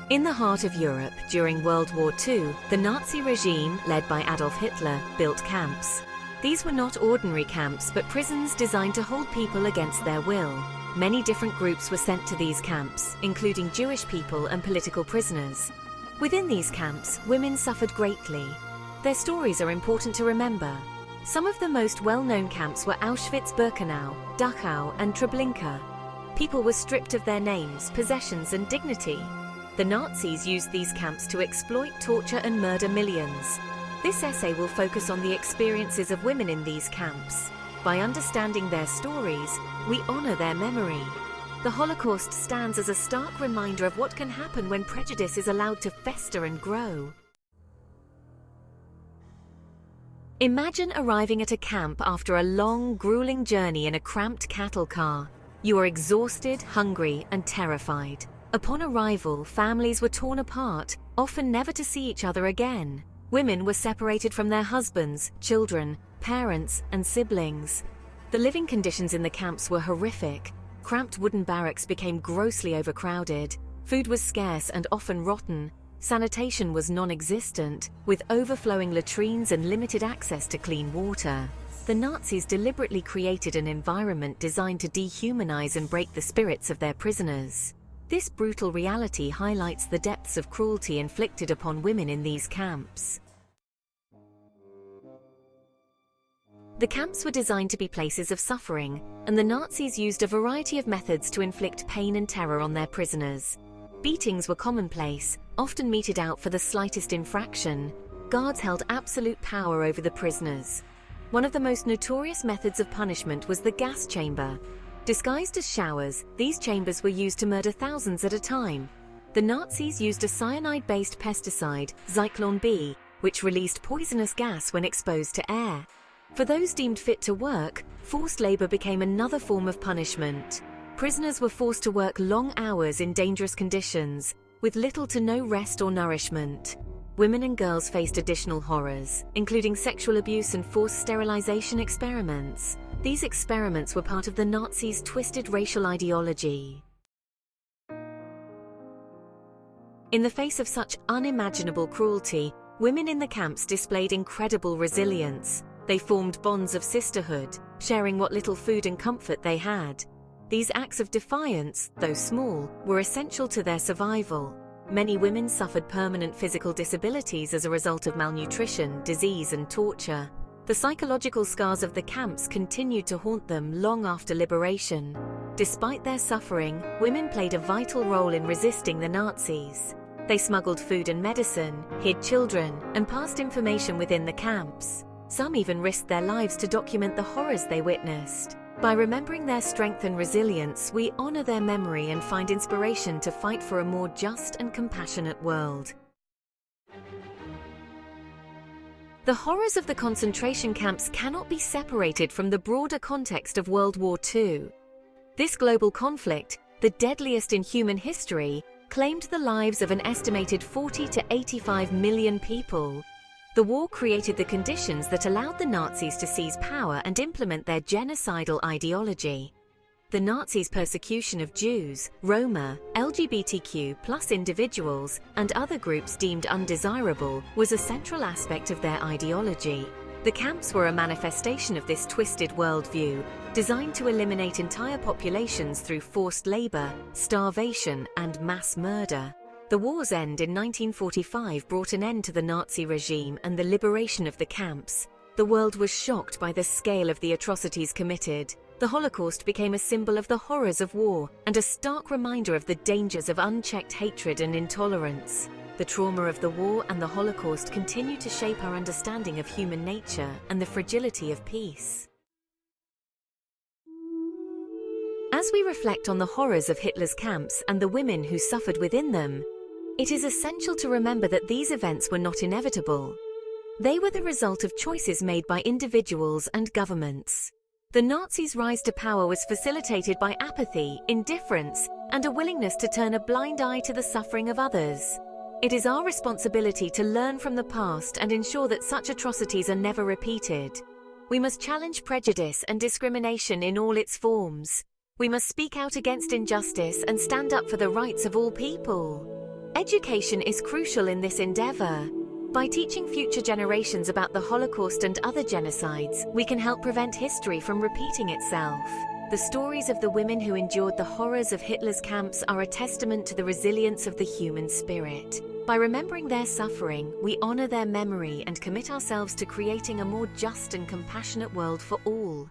In the heart of Europe during World War II, the Nazi regime, led by Adolf Hitler, built camps. These were not ordinary camps, but prisons designed to hold people against their will. Many different groups were sent to these camps, including Jewish people and political prisoners. Within these camps, women suffered greatly. Their stories are important to remember. Some of the most well-known camps were Auschwitz-Birkenau, Dachau, and Treblinka. People were stripped of their names, possessions, and dignity. The Nazis used these camps to exploit, torture, and murder millions. This essay will focus on the experiences of women in these camps. By understanding their stories, we honor their memory. The Holocaust stands as a stark reminder of what can happen when prejudice is allowed to fester and grow. Imagine arriving at a camp after a long, grueling journey in a cramped cattle car. You are exhausted, hungry, and terrified. Upon arrival, families were torn apart, often never to see each other again. Women were separated from their husbands, children, parents, and siblings. The living conditions in the camps were horrific. Cramped wooden barracks became grossly overcrowded. Food was scarce and often rotten. Sanitation was non-existent, with overflowing latrines and limited access to clean water. The Nazis deliberately created an environment designed to dehumanize and break the spirits of their prisoners. This brutal reality highlights the depths of cruelty inflicted upon women in these camps. The camps were designed to be places of suffering, and the Nazis used a variety of methods to inflict pain and terror on their prisoners. Beatings were commonplace, often meted out for the slightest infraction. Guards held absolute power over the prisoners. One of the most notorious methods of punishment was the gas chamber. Disguised as showers, these chambers were used to murder thousands at a time. The Nazis used a cyanide-based pesticide, Zyklon B, which released poisonous gas when exposed to air. For those deemed fit to work, forced labor became another form of punishment. Prisoners were forced to work long hours in dangerous conditions, with little to no rest or nourishment. Women and girls faced additional horrors, including sexual abuse and forced sterilization experiments. These experiments were part of the Nazis' twisted racial ideology. In the face of such unimaginable cruelty, women in the camps displayed incredible resilience. They formed bonds of sisterhood, sharing what little food and comfort they had. These acts of defiance, though small, were essential to their survival. Many women suffered permanent physical disabilities as a result of malnutrition, disease, and torture. The psychological scars of the camps continued to haunt them long after liberation. Despite their suffering, women played a vital role in resisting the Nazis. They smuggled food and medicine, hid children, and passed information within the camps. Some even risked their lives to document the horrors they witnessed. By remembering their strength and resilience, we honor their memory and find inspiration to fight for a more just and compassionate world. The horrors of the concentration camps cannot be separated from the broader context of World War II. This global conflict, the deadliest in human history, claimed the lives of an estimated 40 to 85 million people. The war created the conditions that allowed the Nazis to seize power and implement their genocidal ideology. The Nazis' persecution of Jews, Roma, LGBTQ+ individuals, and other groups deemed undesirable was a central aspect of their ideology. The camps were a manifestation of this twisted worldview, designed to eliminate entire populations through forced labor, starvation, and mass murder. The war's end in 1945 brought an end to the Nazi regime and the liberation of the camps. The world was shocked by the scale of the atrocities committed. The Holocaust became a symbol of the horrors of war and a stark reminder of the dangers of unchecked hatred and intolerance. The trauma of the war and the Holocaust continue to shape our understanding of human nature and the fragility of peace. As we reflect on the horrors of Hitler's camps and the women who suffered within them, it is essential to remember that these events were not inevitable. They were the result of choices made by individuals and governments. The Nazis' rise to power was facilitated by apathy, indifference, and a willingness to turn a blind eye to the suffering of others. It is our responsibility to learn from the past and ensure that such atrocities are never repeated. We must challenge prejudice and discrimination in all its forms. We must speak out against injustice and stand up for the rights of all people. Education is crucial in this endeavor. By teaching future generations about the Holocaust and other genocides, we can help prevent history from repeating itself. The stories of the women who endured the horrors of Hitler's camps are a testament to the resilience of the human spirit. By remembering their suffering, we honor their memory and commit ourselves to creating a more just and compassionate world for all.